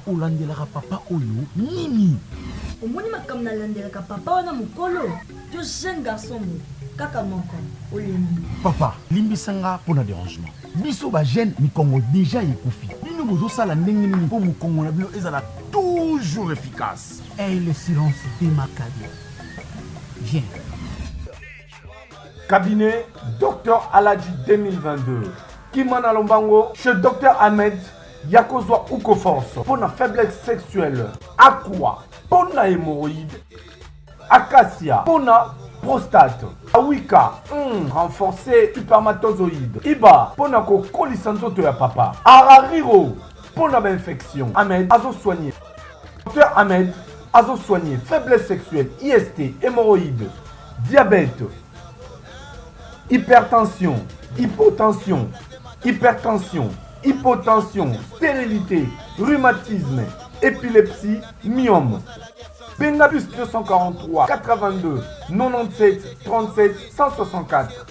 olandelaka papa oyo nini? Omoni makam na landelaka papa wana mokolo. To jeune garçon mo kaka moko olembi. Papa, limbisanga pour un dérangement. Biso ba jeune Mikongo déjà ekufi. Bino bozo sala ndenge nini po Mikongo na bino ezala toujours efficace. Et le silence démarquable. Viens. Cabinet Dr Aladji 2022. Kimana Lombango chez Dr Ahmed Yakozwa Ukoforce. Pour la faiblesse sexuelle. Aqua. Pour la hémorroïde. Acacia. Pour la prostate. Awika. Renforcer spermatozoïde. Iba. Pour la colisanzoto ya papa. Arariro. Pour la infection. Ahmed Azo soigné. Dr Ahmed Azo soigné. Faiblesse sexuelle. IST. Hémorroïde. Diabète. Hypertension, hypotension, hypertension, hypotension, stérilité, rhumatisme, épilepsie, myome. Bengabus 243 82 97 37 164.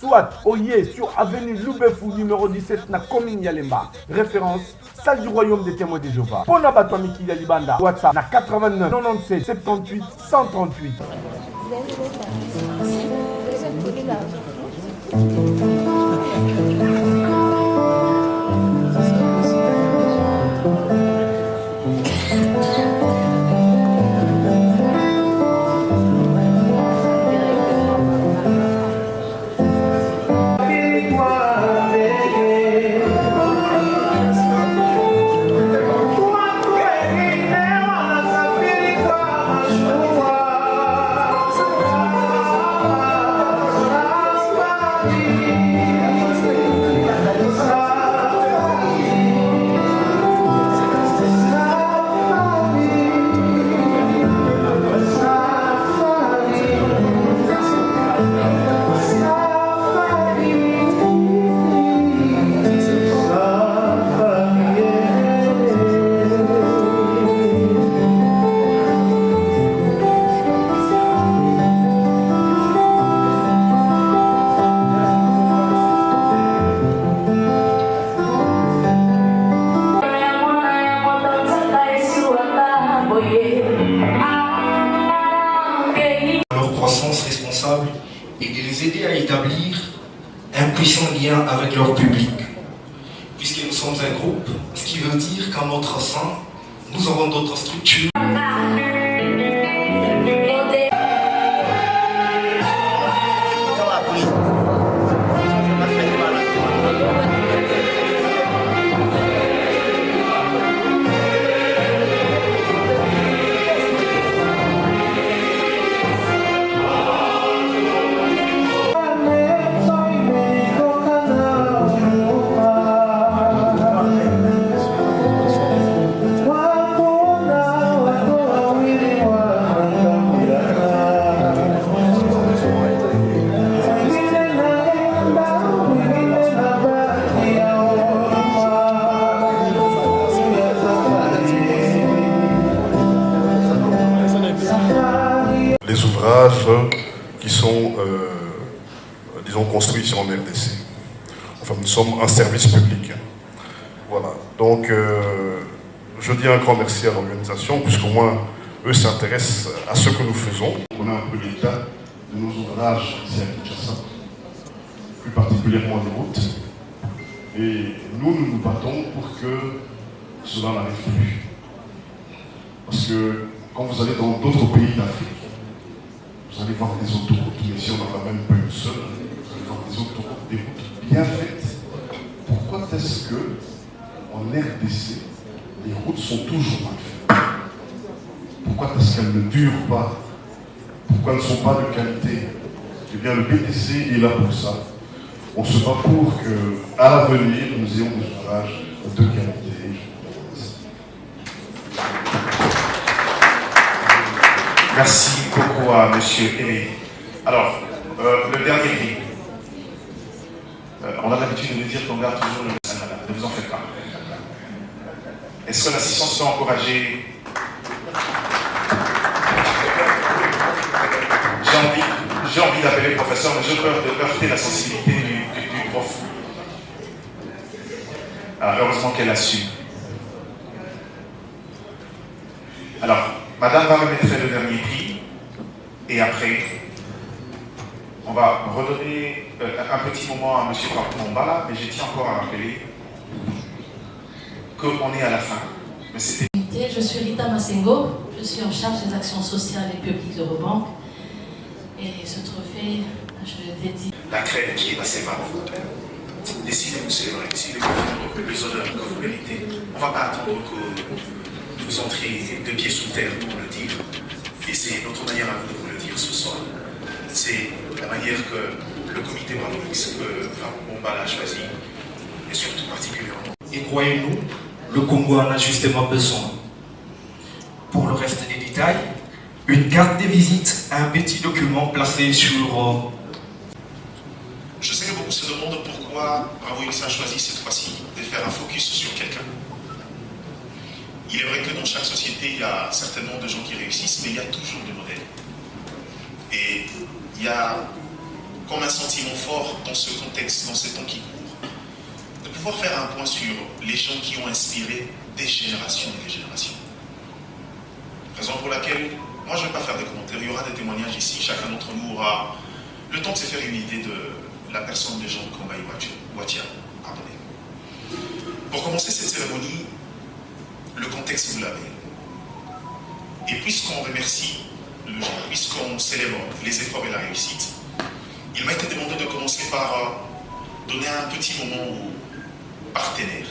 Soit Oye sur avenue Loubefou numéro 17 na commune Yalemba. Référence salle du royaume des témoins de Jéhovah. Pona Batwamiki Yalibanda. WhatsApp na 89 97 78 138. Et de les aider à établir un puissant lien avec leur public. Puisque nous sommes un groupe, ce qui veut dire qu'en notre sein, nous aurons d'autres structures. Les ouvrages qui sont, disons, construits ici en RDC. Enfin, nous sommes un service public. Voilà. Donc, je dis un grand merci à l'organisation, puisqu'au moins, eux s'intéressent à ce que nous faisons. On a un peu l'état de nos ouvrages ici à Kinshasa, plus particulièrement les routes. Et nous nous battons pour que cela n'arrive plus. Parce que quand vous allez dans d'autres pays d'Afrique, vous allez voir des autoroutes, mais ici on n'en a même pas une seule. Vous allez voir des autoroutes, des routes bien faites. Pourquoi est-ce que en RDC, les routes sont toujours mal faites? Pourquoi est-ce qu'elles ne durent pas? Pourquoi elles ne sont pas de qualité? Eh bien, le BTC est là pour ça. On se bat pour qu'à l'avenir, nous ayons des ouvrages de qualité. Merci beaucoup à M. Aimé. Alors, le dernier prix. On a l'habitude de nous dire qu'on garde toujours le message, madame. Ne vous en faites pas. Est-ce que l'assistance peut encourager? J'ai envie d'appeler le professeur, mais j'ai peur de heurter la sensibilité du prof. Alors, heureusement qu'elle a su. Alors, madame va remettre le dernier prix, et après, on va redonner un petit moment à M. Mombala, mais je tiens encore à rappeler qu'on est à la fin. Mais c'était... Je suis Rita Massengo, je suis en charge des actions sociales et publiques de Rebanque. Et ce trophée, je l'ai dit. La crème qui est passée par vous. Décidez-vous, c'est vrai, décidez-vous les honneurs que vous méritez. On ne va pas attendre que vous entriez de pieds sous terre pour le dire. Et c'est notre manière à vous de vous le dire ce soir. C'est la manière que le comité Bravo X, que Mombala a choisi, et surtout particulièrement. Et croyez-nous, le Congo en a justement besoin. Pour le reste des détails, une carte de visite, un petit document placé sur... Je sais que beaucoup se demandent pourquoi Bravo X a choisi cette fois-ci de faire un focus sur quelqu'un. Il est vrai que dans chaque société, il y a certainement de gens qui réussissent, mais il y a toujours des modèles. Et il y a comme un sentiment fort dans ce contexte, dans ces temps qui courent, de pouvoir faire un point sur les gens qui ont inspiré des générations et des générations. Raison pour laquelle, moi je ne vais pas faire des commentaires, il y aura des témoignages ici, chacun d'entre nous aura le temps de se faire une idée de la personne de Jean Kombaï Watia. Pour commencer cette cérémonie, le contexte vous l'avez. Et puisqu'on remercie le genre, puisqu'on célèbre les efforts et la réussite, il m'a été demandé de commencer par donner un petit moment aux partenaires,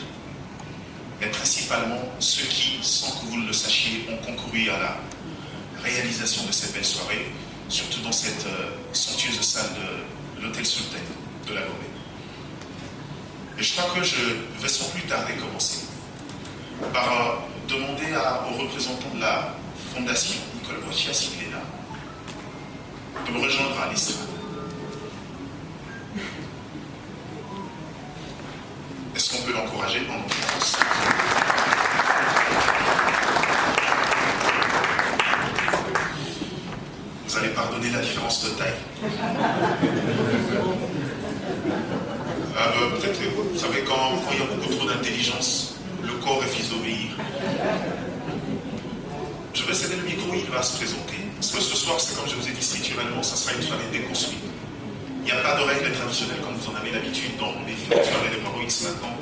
mais principalement ceux qui, sans que vous le sachiez, ont concouru à la réalisation de cette belle soirée, surtout dans cette somptueuse salle de l'hôtel Sultan de la Lomé. Et je crois que je vais sans plus tarder commencer par demander aux représentants de la Fondation Nicole Watia, s'il est là, de me rejoindre à l'estrade. Est-ce qu'on peut l'encourager en l'occurrence? Vous allez pardonner la différence de taille. Peut-être que vous savez, quand il y a beaucoup trop d'intelligence, le corps refuse d'obéir. Je vais céder le micro, il va se présenter. Parce que ce soir, c'est comme je vous ai dit, structurellement, ça sera une soirée déconstruite. Il n'y a pas de règles traditionnelles comme vous en avez l'habitude dans les soirées de Bravo X maintenant,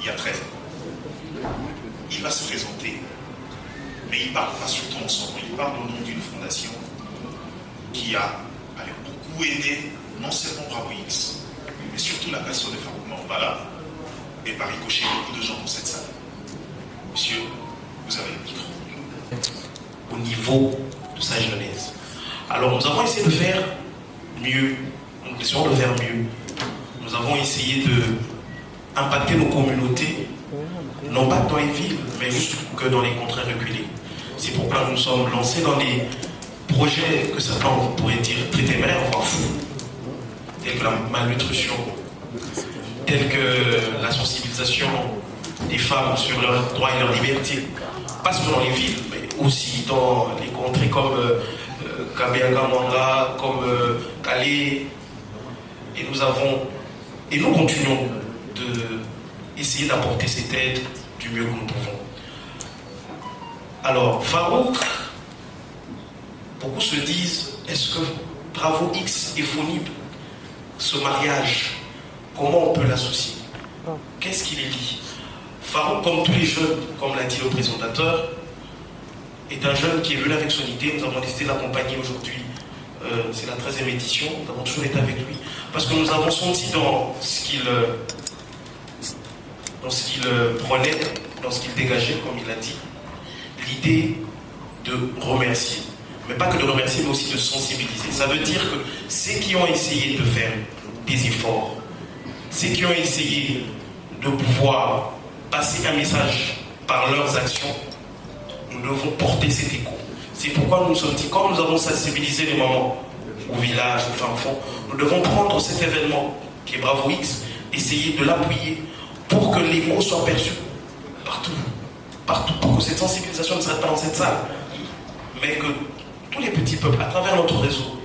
il y a 13 ans. Il va se présenter, mais il parle pas surtout en son nom, il parle au nom d'une fondation qui a beaucoup aidé non seulement Bravo X, mais surtout la personne de Farouk Mombala, et par ricochet beaucoup de gens dans cette salle. Monsieur, vous avez le micro. Au niveau de sa jeunesse. Alors nous avons essayé de faire mieux. Nous essayons de faire mieux. Nous avons essayé de impacter nos communautés, non pas dans les villes, mais juste que dans les contrées reculées. C'est pourquoi nous sommes lancés dans des projets que certains pourraient dire très téméraires, voire fous, tels que la malnutrition, tels que la sensibilisation des femmes sur leurs droits et leurs libertés, pas seulement dans les villes, mais aussi dans les contrées comme Kabeaga-Manga, comme Calais. Et nous continuons d'essayer d'apporter cette aide du mieux que nous pouvons. Alors, Farouk, beaucoup se disent, est-ce que Bravo X et Fonib, ce mariage, comment on peut l'associer? Qu'est-ce qu'il est dit? Farouk, comme tous les jeunes, comme l'a dit le présentateur, est un jeune qui est venu avec son idée. Nous avons décidé de l'accompagner aujourd'hui. C'est la 13e édition. Nous avons toujours été avec lui. Parce que nous avons senti dans ce qu'il prenait, dans ce qu'il dégageait, comme il l'a dit, l'idée de remercier. Mais pas que de remercier, mais aussi de sensibiliser. Ça veut dire que ceux qui ont essayé de faire des efforts, ceux qui ont essayé de pouvoir passer un message par leurs actions, nous devons porter cet écho. C'est pourquoi nous nous sommes dit, comme nous avons sensibilisé les mamans au village, aux fin fond, nous devons prendre cet événement qui est Bravo X, essayer de l'appuyer pour que l'écho soit perçu partout, pour que cette sensibilisation ne s'arrête pas dans cette salle, mais que tous les petits peuples, à travers notre réseau,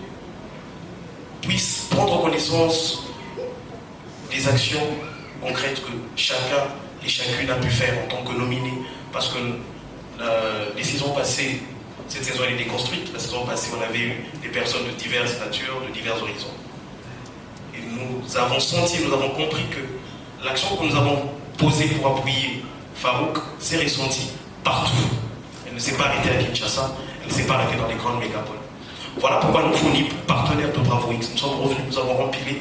puissent prendre connaissance des actions concrètes que chacun et chacune a pu faire en tant que nominé, parce que Les saisons passées, cette saison elle est déconstruite. La saison passée, on avait eu des personnes de diverses natures, de divers horizons. Et nous avons senti, nous avons compris que l'action que nous avons posée pour appuyer Farouk s'est ressentie partout. Elle ne s'est pas arrêtée à Kinshasa, elle ne s'est pas arrêtée dans les grandes mégapoles. Voilà pourquoi nous, FONIP, partenaires de Bravo X, nous sommes revenus, nous avons rempilé.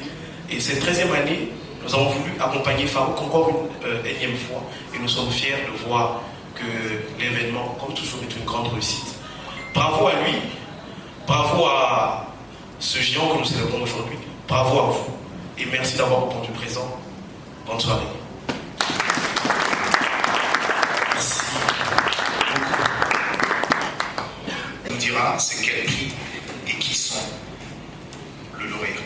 Et cette 13e année, nous avons voulu accompagner Farouk encore une énième fois. Et nous sommes fiers de voir que l'événement, comme toujours, est une grande réussite. Bravo à lui, bravo à ce géant que nous célébrons aujourd'hui, bravo à vous. Et merci d'avoir répondu présent. Bonne soirée. Merci. On nous dira c'est quel prix et qui sont le lauréat.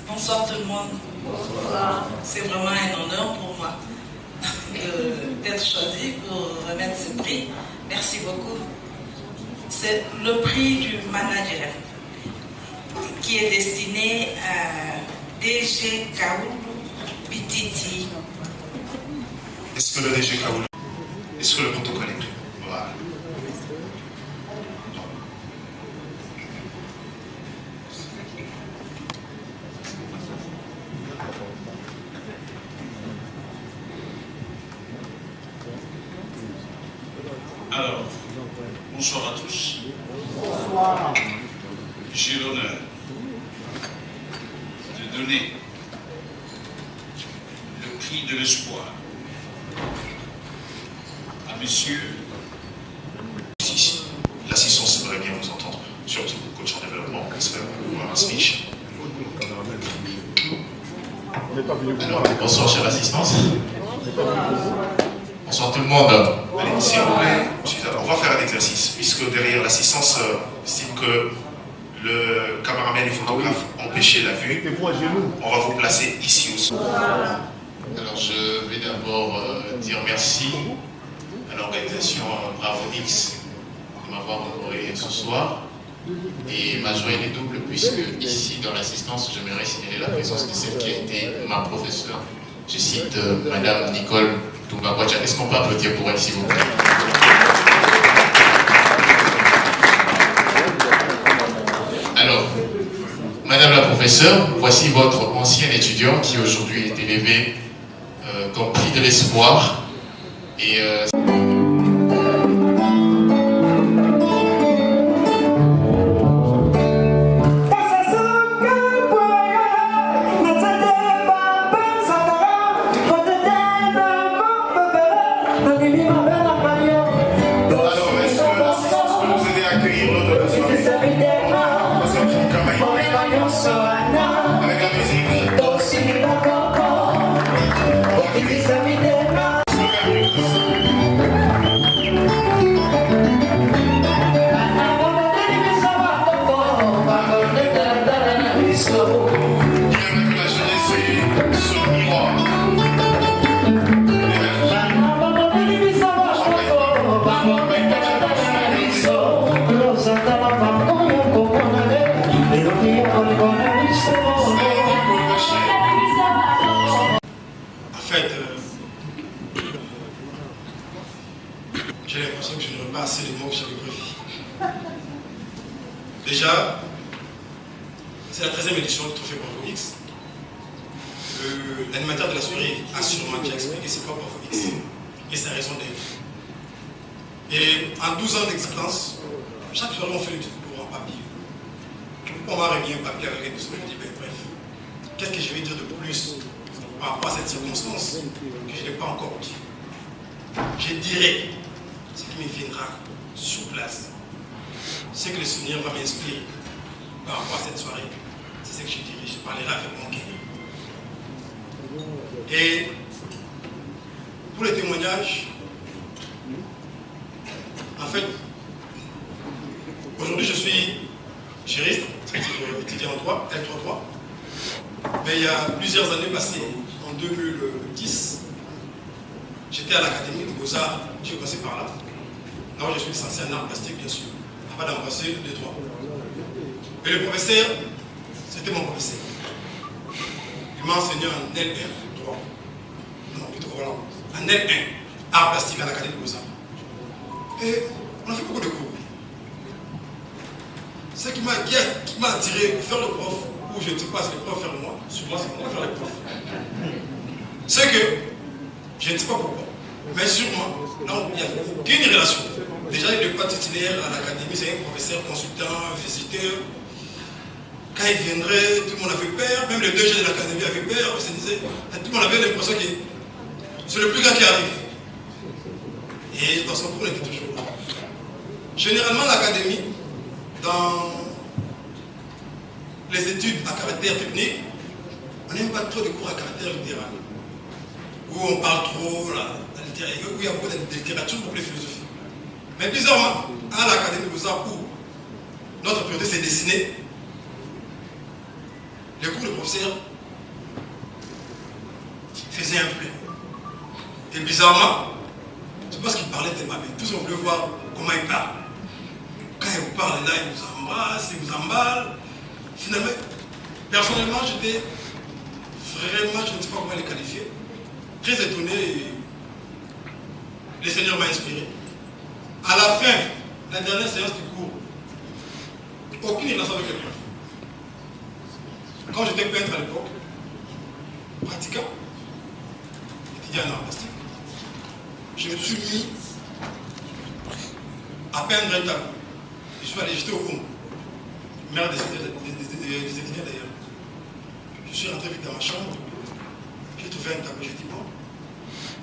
Bonsoir tout le monde. Bonsoir. C'est vraiment un honneur pour moi d'être choisi pour remettre ce prix. Merci beaucoup. C'est le prix du manager qui est destiné à DG Kaoulou Bititi. Est-ce que le DG Kaoulou, est-ce que le protocole est pris? Voilà. Alors, bonsoir à tous. Bonsoir. J'ai l'honneur de donner le prix de l'espoir à monsieur. L'assistance aimerait bien vous entendre, surtout coach en développement, j'espère pouvoir un speech. Alors, bonsoir chère assistance. Bonsoir tout le monde. Allez, s'il vous plaît, on va faire un exercice, puisque derrière l'assistance estime que le caméraman et photographe empêchaient la vue. On va vous placer ici aussi. Alors je vais d'abord dire merci à l'organisation Bravo X de m'avoir honoré ce soir. Et ma joie est double puisque ici dans l'assistance, j'aimerais signaler la présence de celle qui a été ma professeure. Je cite Madame Nicole Toumbawacha. Est-ce qu'on peut applaudir pour elle s'il vous plaît? Alors, Madame la professeure, voici votre ancien étudiant qui aujourd'hui est élevé comme prix de l'espoir. Et j'ai l'impression que je n'aurais pas assez de mots que j'avais prévu. Déjà, c'est la 13e édition du Trophée Bravo X. L'animateur de la soirée a sûrement déjà expliqué c'est quoi Bravo X et sa raison d'être. Et en 12 ans d'existence, chaque soirée on fait le pour en papier. On m'a remis un papier avec des sourires, je dis ben bref, qu'est-ce que je vais dire de plus par rapport à cette circonstance que je n'ai pas encore dit. Je dirai ce qui me viendra sur place, ce que le souvenir va m'inspirer par rapport à cette soirée. C'est ce que je dirai, je parlerai avec mon cœur. Et pour les témoignages, en fait, aujourd'hui je suis juriste, étudiant en droit, L33, mais il y a plusieurs années passées, en 2010, j'étais à l'Académie des Beaux-Arts, j'ai passé par là. Là où je suis licencié en art plastique, bien sûr, avant d'embrasser le droit. Et le professeur, c'était mon professeur. Il m'a enseigné en LR, droit. volant, en N1, art plastique à l'Académie de Beaux-Arts. Et on a fait beaucoup de cours. Ce qui m'a attiré faire le prof, où je ne sais pas si le prof faire de moi, sur moi c'est moi faire le prof. C'est que, je ne sais pas pourquoi, mais sûrement, là il n'y a aucune relation. Déjà il n'est pas titulaire à l'Académie, c'est un professeur, consultant, visiteur. Quand il viendrait, tout le monde avait peur, même les 2 jeunes de l'Académie avaient peur, on se disait, tout le monde avait l'impression que c'est le plus grand qui arrive. Et dans son cours, on était toujours là. Généralement, l'Académie, dans les études à caractère technique, on n'aime pas trop de cours à caractère littéral, où on parle trop, où il y a beaucoup de littérature, beaucoup de philosophie. Mais bizarrement, à l'Académie de Beaux-Arts, où notre priorité s'est dessinée, les cours de professeur faisaient un plein. Et bizarrement, c'est parce qu'il parlait tellement bien. Tous on voulait voir comment il parle. Quand il vous parle là, il vous embrasse, il vous emballe. Finalement, personnellement, j'étais vraiment, je ne sais pas comment les qualifier, très étonné et le Seigneur m'a inspiré. À la fin, la dernière séance du cours, aucune relation avec le prof. Quand j'étais peintre à l'époque, pratiquant, étudiant en art plastique, je me suis mis à peindre un tableau. Je suis allé jeter au fond. Mère des étudiants d'ailleurs. Je suis rentré vite dans ma chambre, j'ai trouvé un tableau, j'ai dit bon,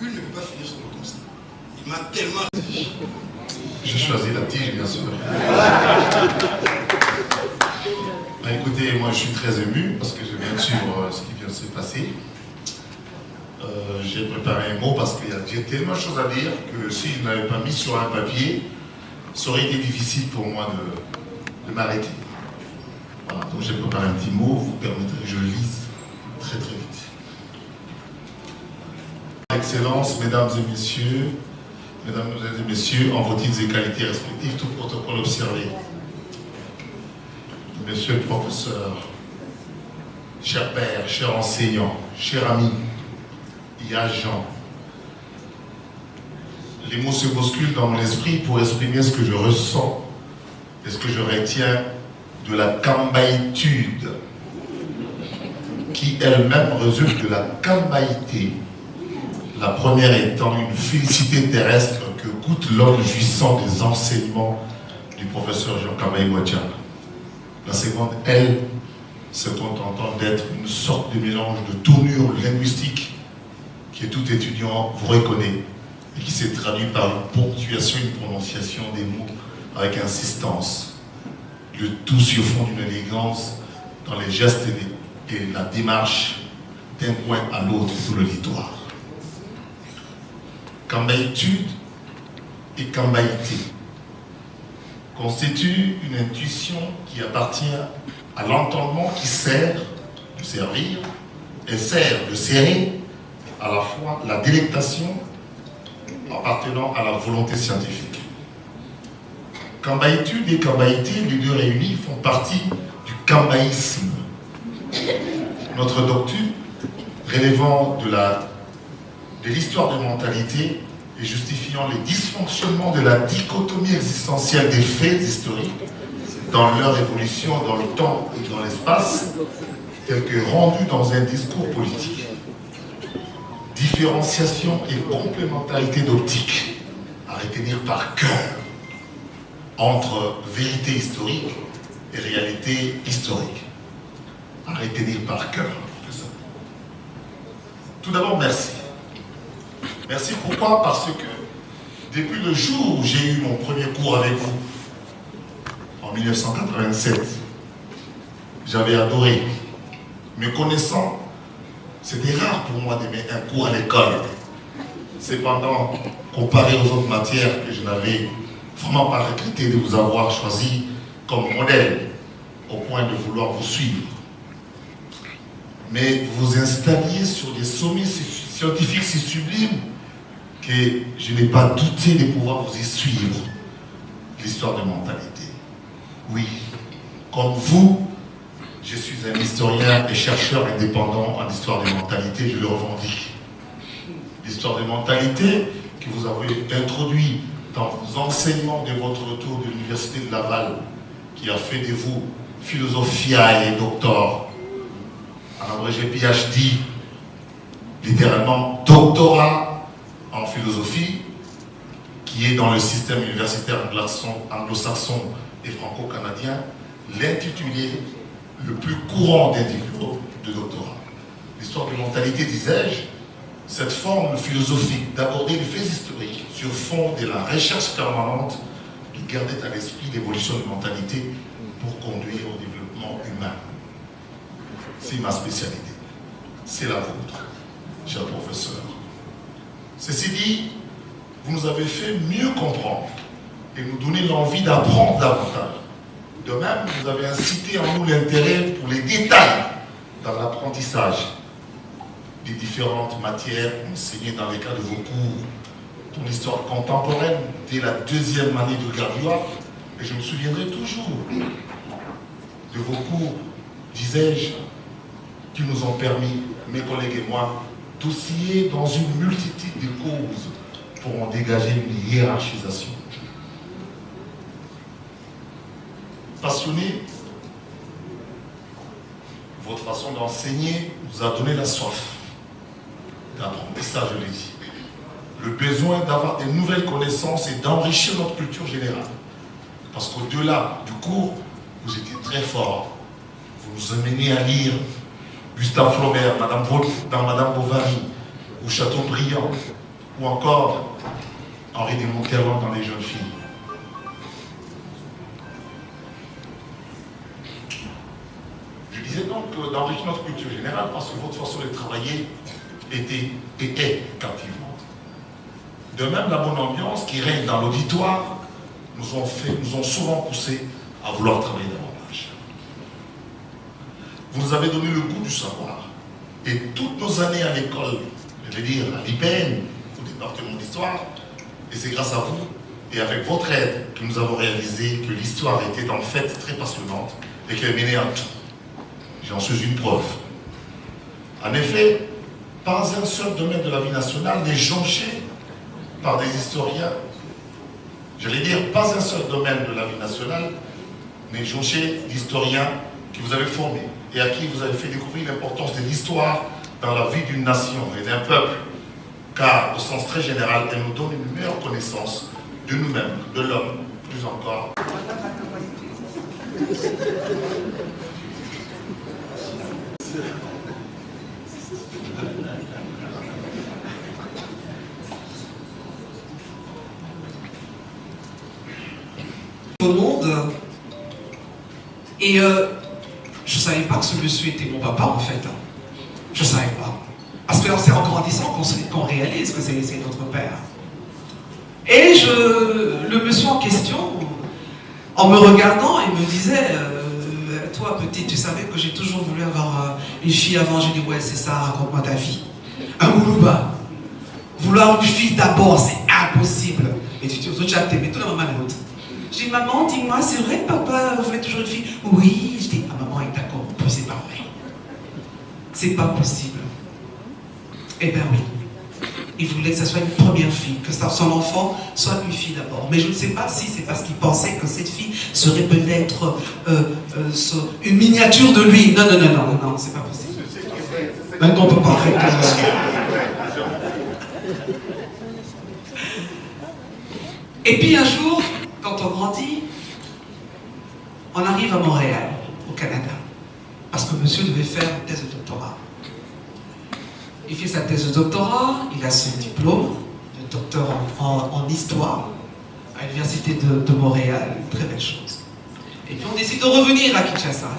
une ne peut pas finir son cours comme ça. Il m'a tellement... J'ai choisi la tige, bien sûr. Bah, écoutez, moi je suis très ému parce que je viens de suivre ce qui vient de se passer. J'ai préparé un mot parce que j'ai tellement de choses à dire que si je n'avais pas mis sur un papier, ça aurait été difficile pour moi de m'arrêter. Voilà, donc j'ai préparé un petit mot, vous permettrez que je le lise très très vite. Excellences, mesdames et messieurs, en vos titres et qualités respectives, tout protocole observé. Monsieur le professeur, cher père, cher enseignant, cher ami et agent, les mots se bousculent dans mon esprit pour exprimer ce que je ressens et ce que je retiens de la cambaïtude, qui elle-même résulte de la cambaïté. La première étant une félicité terrestre que goûte l'homme jouissant des enseignements du professeur Jean Kambaï Ouadja. La seconde, elle, se contentant d'être une sorte de mélange de tournure linguistique que tout étudiant vous reconnaît et qui s'est traduit par une ponctuation, une prononciation des mots avec insistance. Le tout sur fond d'une élégance dans les gestes et la démarche d'un coin à l'autre de l'auditoire. Cambaïtude et cambaïté constituent une intuition qui appartient à l'entendement qui sert de servir et sert de serrer à la fois la délectation appartenant à la volonté scientifique. Cambaïtude et cambaïté, les deux réunis, font partie du cambaïsme. Notre doctrine, relevant de l'histoire de mentalité et justifiant les dysfonctionnements de la dichotomie existentielle des faits historiques dans leur évolution dans le temps et dans l'espace, tel que rendu dans un discours politique. Différenciation et complémentarité d'optique à retenir par cœur entre vérité historique et réalité historique. À retenir par cœur. Tout d'abord, merci. Merci pourquoi? Parce que depuis le jour où j'ai eu mon premier cours avec vous, en 1987, j'avais adoré. Me connaissant, c'était rare pour moi d'aimer un cours à l'école. Cependant, comparé aux autres matières que je n'avais vraiment pas regretté de vous avoir choisi comme modèle, au point de vouloir vous suivre. Mais vous vous installiez sur des sommets scientifiques si sublimes que je n'ai pas douté de pouvoir vous y suivre. L'histoire de mentalité. Oui, comme vous, je suis un historien et chercheur indépendant en histoire de mentalité, je le revendique. l'histoire des mentalités que vous avez introduit dans vos enseignements de votre retour de l'Université de Laval, qui a fait de vous philosophia et docteur, en abrégé PhD, littéralement doctorat en philosophie, qui est dans le système universitaire anglo-saxon et franco-canadien, l'intitulé le plus courant des diplômes de doctorat. L'histoire des mentalités, disais-je, cette forme philosophique d'aborder les faits historiques sur fond de la recherche permanente qui gardait à l'esprit l'évolution des mentalités pour conduire au développement humain. C'est ma spécialité. C'est la vôtre, cher professeur. Ceci dit, vous nous avez fait mieux comprendre et nous donner l'envie d'apprendre davantage. De même, vous avez incité en nous l'intérêt pour les détails dans l'apprentissage des différentes matières enseignées dans le cadre de vos cours pour l'histoire contemporaine dès la deuxième année de graduat. Et je me souviendrai toujours de vos cours, disais-je, qui nous ont permis, mes collègues et moi, d'osciller dans une multitude de causes pour en dégager une hiérarchisation. Passionné, votre façon d'enseigner nous a donné la soif d'apprentissage, je l'ai dit. Le besoin d'avoir des nouvelles connaissances et d'enrichir notre culture générale. Parce qu'au-delà du cours, vous étiez très fort. Vous nous amenez à lire Gustave Flaubert, dans Madame Bovary, ou Chateaubriand, ou encore Henri de Monterland dans Les Jeunes Filles. Je disais donc d'enrichir notre culture générale parce que votre façon de travailler était captivante. De même, la bonne ambiance qui règne dans l'auditoire nous ont souvent poussé à vouloir travailler davantage. Vous nous avez donné le goût du savoir. Et toutes nos années à l'école, je vais dire à l'IPN, au département d'histoire, et c'est grâce à vous et avec votre aide que nous avons réalisé que l'histoire était en fait très passionnante et qu'elle menait à tout. J'en suis une preuve. En effet, pas un seul domaine de la vie nationale n'est jonché par des historiens. J'allais dire, pas un seul domaine de la vie nationale n'est jonché d'historiens que vous avez formés et à qui vous avez fait découvrir l'importance de l'histoire dans la vie d'une nation et d'un peuple, car au sens très général, elle nous donne une meilleure connaissance de nous-mêmes, de l'homme, plus encore. Au monde, et je savais pas que ce monsieur était mon papa en fait. Je savais pas. Parce que c'est en grandissant qu'on réalise que c'est notre père. Et le monsieur en question, en me regardant, il me disait toi petit, tu savais que j'ai toujours voulu avoir une fille avant. J'ai dit ouais, c'est ça, raconte-moi ta vie. Un Moulouba. Vouloir une fille d'abord, c'est impossible. Et tu as t'aimé toute la maman de l'autre. Je dis, maman, dis-moi, c'est vrai que papa voulait toujours une fille? Oui, je dis, ah maman est d'accord, c'est pas vrai. C'est pas possible. Eh bien oui. Il voulait que ça soit une première fille, que son enfant soit une fille d'abord. Mais je ne sais pas si c'est parce qu'il pensait que cette fille serait peut-être une miniature de lui. Non, non, non, non, non, c'est pas possible. Même qu'on ne peut pas arrêter. Et puis un jour, quand on grandit, on arrive à Montréal, au Canada, parce que monsieur devait faire une thèse de doctorat. Il fait sa thèse de doctorat, il a son diplôme de docteur en histoire à l'université de Montréal, une très belle chose. Et puis on décide de revenir à Kinshasa.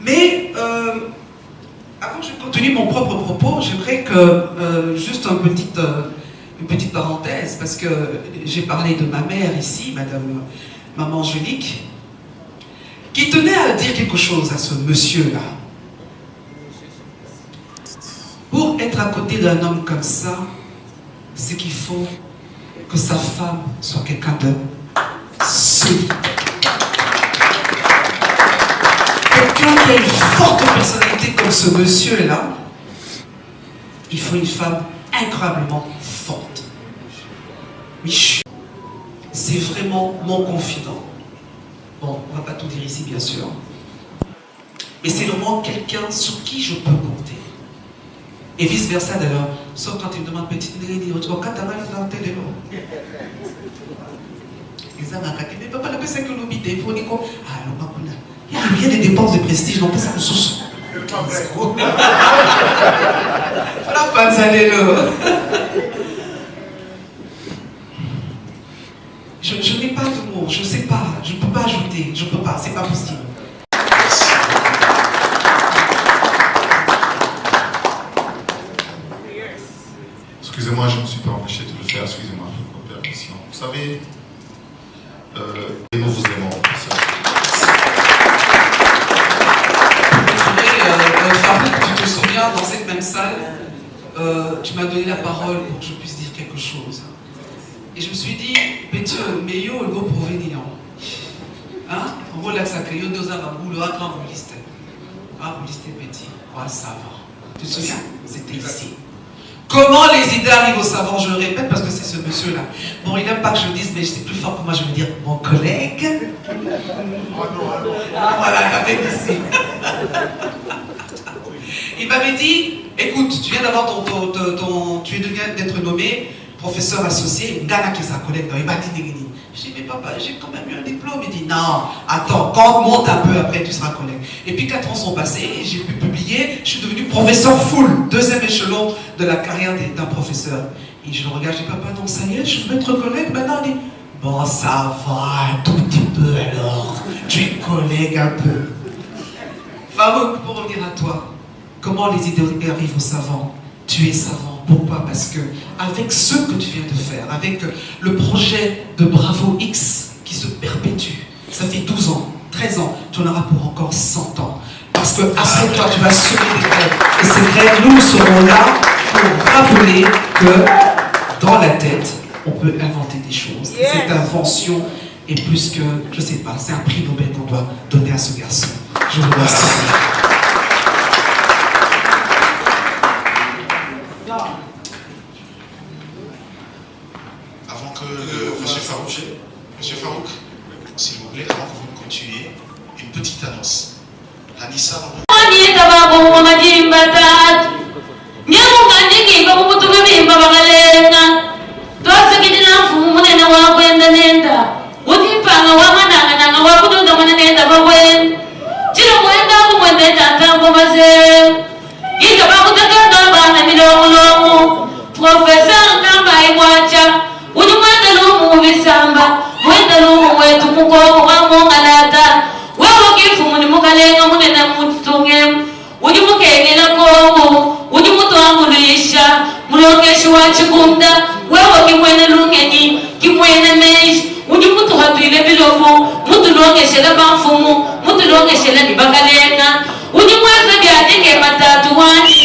Mais avant que je continue mon propre propos, j'aimerais que, juste une petite parenthèse, parce que j'ai parlé de ma mère ici, Maman Angélique, qui tenait à dire quelque chose à ce monsieur-là. Pour être à côté d'un homme comme ça, c'est qu'il faut que sa femme soit quelqu'un de solide. Quelqu'un qui a une forte personnalité comme ce monsieur-là, il faut une femme incroyablement forte. Oui, c'est vraiment mon confident. Bon, on ne va pas tout dire ici, bien sûr. Mais c'est vraiment quelqu'un sur qui je peux compter. Et vice-versa d'ailleurs. Sauf quand il me demande petite Nérénie, tu vois, quand tu as mal dans la télé, mais papa, la personne que l'obité, il faut dire quoi? Ah, non, pas là. Il y a bien des dépenses de prestige, donc ça me soucie. La panzalelo. Je n'ai pas de mots, je ne sais pas, je ne peux pas ajouter, je ne peux pas, c'est pas possible. Excusez-moi, je ne me suis pas empêché de le faire, excusez-moi, votre permission. Vous savez, et nous vous aimons. Farouk, tu te souviens, dans cette même salle, tu m'as donné la parole pour que je puisse dire quelque chose. Et je me suis dit, petit, mais yo, le go provenir. Hein? On va là, ça crée deux ans, on va grand bouliste. Ah, bouliste petit. Ah, ça va. Tu te souviens? C'était ici. Comment les idées arrivent au savant? Je le répète parce que c'est ce monsieur-là. Bon, il n'aime pas que je le dise, mais c'est plus fort que moi, je vais dire mon collègue. Ah, voilà, il m'avait ici. Il m'avait dit, écoute, tu viens d'avoir tu viens d'être nommé professeur associé, Ghana qui est sa collègue dans Ibati. Je dis, mais papa, j'ai quand même eu un diplôme. Il dit, non, attends, quand on monte un peu après, tu seras collègue. Et puis 4 ans sont passés, j'ai pu publier, je suis devenu professeur full, 2e échelon de la carrière d'un professeur. Et je le regarde, je dis, papa, donc ça y est, je veux être collègue maintenant. Il dit, bon, ça va, un tout petit peu alors, tu es collègue un peu. Farouk, pour revenir à toi, comment les idées arrivent aux savants? Tu es savant. Pourquoi? Parce que avec ce que tu viens de faire, avec le projet de Bravo X qui se perpétue, ça fait 12 ans, 13 ans, tu en auras pour encore 100 ans. Parce que après toi, tu vas semer des graines. Et ces graines, nous serons là pour rappeler que dans la tête, on peut inventer des choses. Yes. Cette invention est plus que, je ne sais pas, c'est un prix Nobel qu'on doit donner à ce garçon. Je vous remercie. Avant que Monsieur Farouk, s'il vous plaît, avant que vous continuiez, une petite annonce. Anissa, Professeur Namba Iwacha, Udumadalu Muvisamba, Wendalu Wetu Muko, Ramongalata, Wakifu Mukalenga Munena Mutungem, Udimukela Kongo, Udimutuamulisha, Mulokeshua Chikunda, Wawakimwena Lungeni, Kimwena Meish, Udimutuhatile Bilofu, Mutulongeshela Banfumu, Mutulongeshela Bibakalenga, Udimwaza Biadike Matatuani,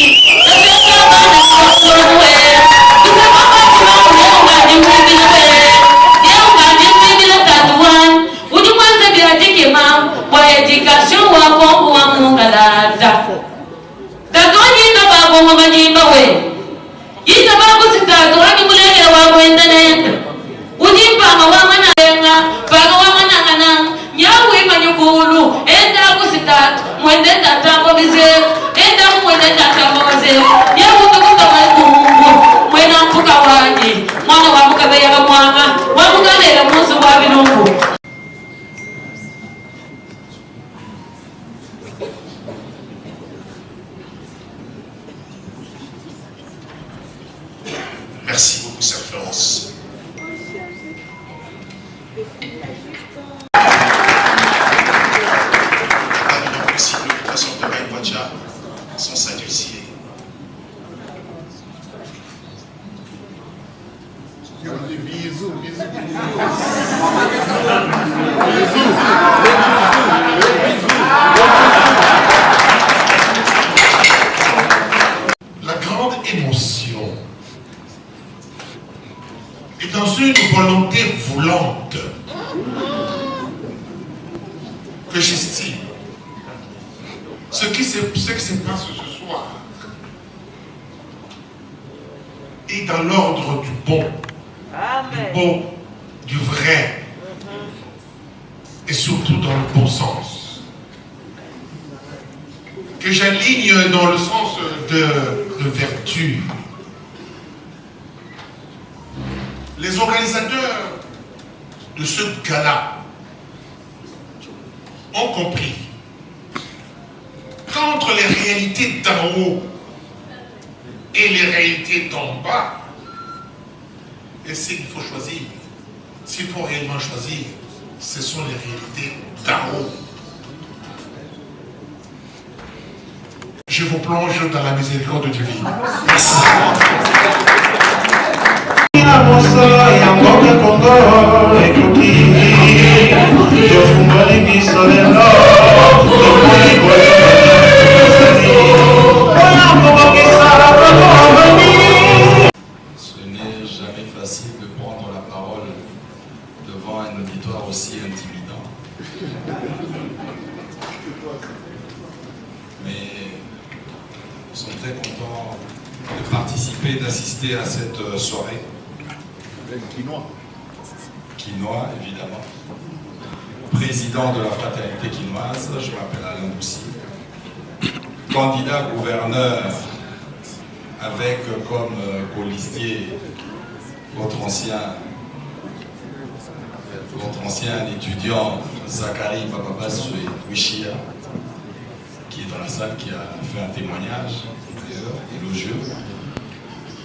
éducation ou encore pour un monde à la date. D'accord, il n'y a pas bon moment de jouer. Il n'y a pas de situation qui vous lève à vous internet. Ou dit pas ma maman n'a pas ma maman n'a n'y a oui ma yugulu. Et là vous c'est ça. Moi d'être à temps visé. Et là moi d'être à temps visé. Y a vous tout comme un boum. Moi n'a pas kawani. Moi n'a pas kabaya kamwana. Moi vous allez la monse wa bilungu. merci beaucoup, Sœur Florence. Maintenant, aussi le professeur de Baïwacha, son s'adoucir. Bisous, bisous. La grande émotion est dans une volonté volante que j'estime. Ce qui se passe ce soir et dans l'ordre du bon, du beau, du vrai, et surtout dans le bon sens. Que j'aligne dans le sens de vertu. Les organisateurs de ce gala ont compris qu'entre les réalités d'en haut et les réalités d'en bas, et c'est qu'il faut choisir. S'il faut réellement choisir, ce sont les réalités d'en haut. Je vous plonge dans la miséricorde divine. Merci. Ce n'est jamais facile de prendre la parole devant un auditoire aussi intimidant. Mais nous sommes très contents de participer, d'assister à cette soirée. Quinois, évidemment. Président de la fraternité quinoise, je m'appelle Alain Boussy. Candidat gouverneur avec comme colistier votre ancien étudiant Zachary Bababaswe Wishia, qui est dans la salle, qui a fait un témoignage élogieux.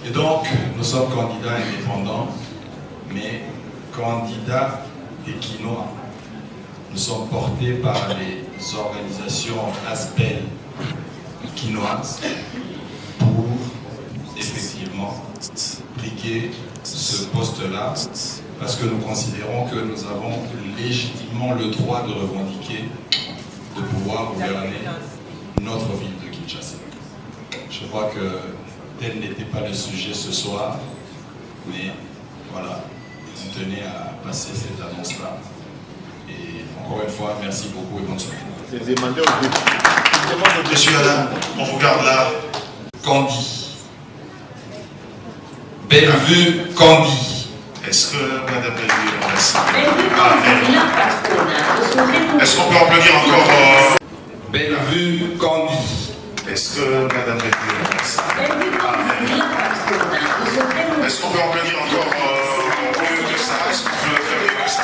Et donc, nous sommes candidats indépendants, mais candidats et quinois. Nous sommes portés par les organisations ASPEL quinoises pour effectivement briguer ce poste-là, parce que nous considérons que nous avons légitimement le droit de revendiquer de pouvoir gouverner notre ville de Kinshasa. Je crois que tel n'était pas le sujet ce soir, mais voilà, on tenait à passer cette annonce-là. Et encore une fois, merci beaucoup et bonne soirée. Monsieur Alain, on vous garde là. Candy. Bellevue Candy. Est-ce que Madame Bellevue est ici? Est-ce qu'on peut applaudir encore Bellevue Candy. Est-ce que Madame Bellevue est ici? Est-ce qu'on peut applaudir encore mieux que ça? Est-ce qu'on peut faire mieux que ça?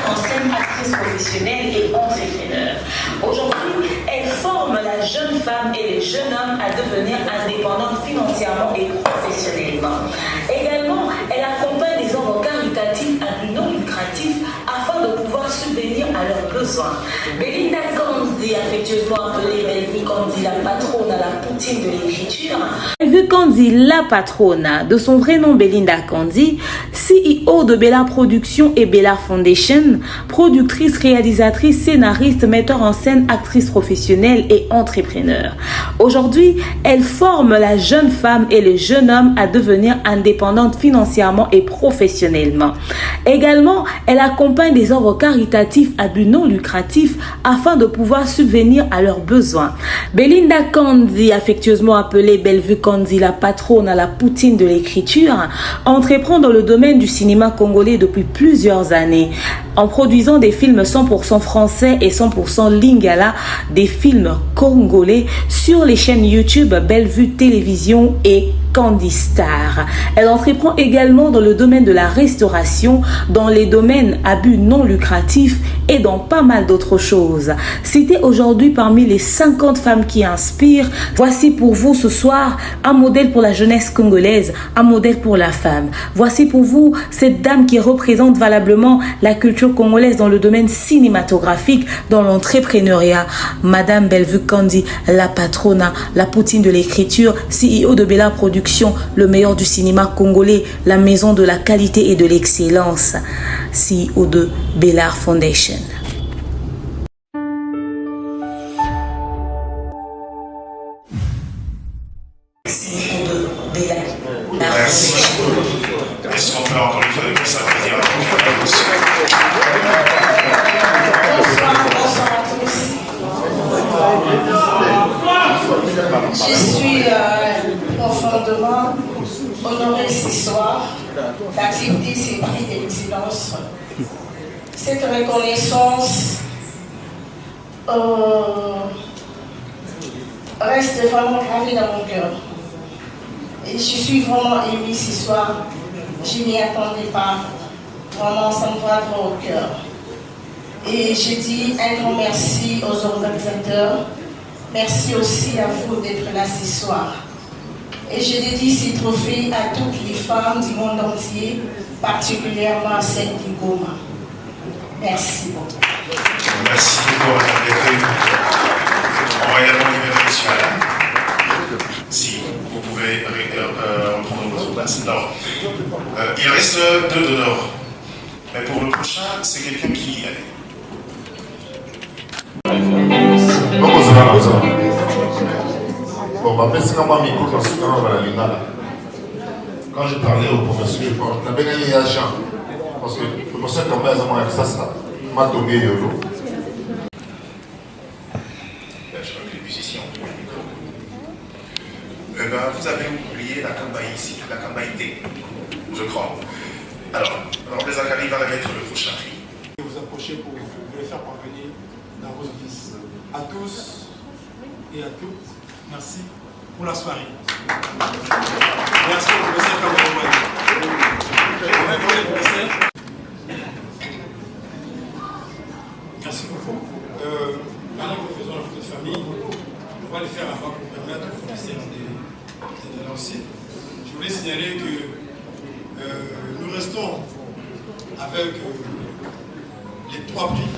En scène, actrice professionnelle et entrepreneur. Aujourd'hui, elle forme la jeune femme et les jeunes hommes à devenir indépendantes financièrement et professionnellement. Également, elle accompagne les œuvres caritatives à but non lucratif afin de pouvoir subvenir à leurs besoins. Belinda Candy, affectueusement appelée Bellevue Candy, la patronne à la poutine de l'écriture. Bellevue Candy, la patronne, de son vrai nom Belinda Candy, CEO de Bella Productions et Bella Foundation, productrice, réalisatrice, scénariste, metteur en scène, actrice professionnelle et entrepreneur. Aujourd'hui, elle forme la jeune femme et le jeune homme à devenir indépendantes financièrement et professionnellement. Également, elle accompagne des œuvres caritatives à but non lucratif afin de pouvoir subvenir à leurs besoins. Belinda Candy, affectueusement appelée Bellevue Candy, la patronne à la poutine de l'écriture, entreprend dans le domaine du cinéma congolais depuis plusieurs années, en produisant des films 100% français et 100% lingala, des films congolais sur les chaînes YouTube Bellevue Télévision et Candy Star. Elle entreprend également dans le domaine de la restauration, dans les domaines à but non lucratif et dans pas mal d'autres choses. Citée aujourd'hui parmi les 50 femmes qui inspirent, voici pour vous ce soir un modèle pour la jeunesse congolaise, un modèle pour la femme. Voici pour vous cette dame qui représente valablement la culture congolaise dans le domaine cinématographique, dans l'entrepreneuriat. Madame Bellevue Candy, la patronne, la poutine de l'écriture, CEO de Bella Productions, le meilleur du cinéma congolais, la maison de la qualité et de l'excellence, CEO de Bella Foundation. Merci. Est-ce qu'on peut encore une fois que ça veut dire Je suis conjointement honorer ce soir d'accepter ces prix d'excellence. Cette reconnaissance reste vraiment gravée dans mon cœur. Et je suis vraiment émue ce soir. Je n'y attendais pas. Vraiment, ça me va droit au cœur. Et je dis un grand merci aux organisateurs. Merci aussi à vous d'être là ce soir. Et je dédie ces trophées à toutes les femmes du monde entier, particulièrement à celles du Goma. Merci beaucoup. Merci beaucoup, Madame Bété. On va également libérer M. Alain. Si vous pouvez reprendre votre place. Alors, il reste 2 donneurs. Mais pour le prochain, c'est quelqu'un qui... Bon, quand je parlais au professeur, je pense que je agent. Parce que le professeur, quand même, ça m'a tombé yolo. Je crois que les musiciens ont trouvé le micro. Vous avez oublié la Kambaï ici, la Kambaïté, je crois. Alors les Zakari va remettre le prochain prix. Vous approchez pour vous les faire parvenir dans vos offices. À tous et à toutes, merci pour la soirée. Merci au professeur Kambaï. Merci beaucoup. Pendant que nous faisons la photo de famille, on va le faire avant pour permettre au professeur de lancer. Je voulais signaler que nous restons avec les 3 prix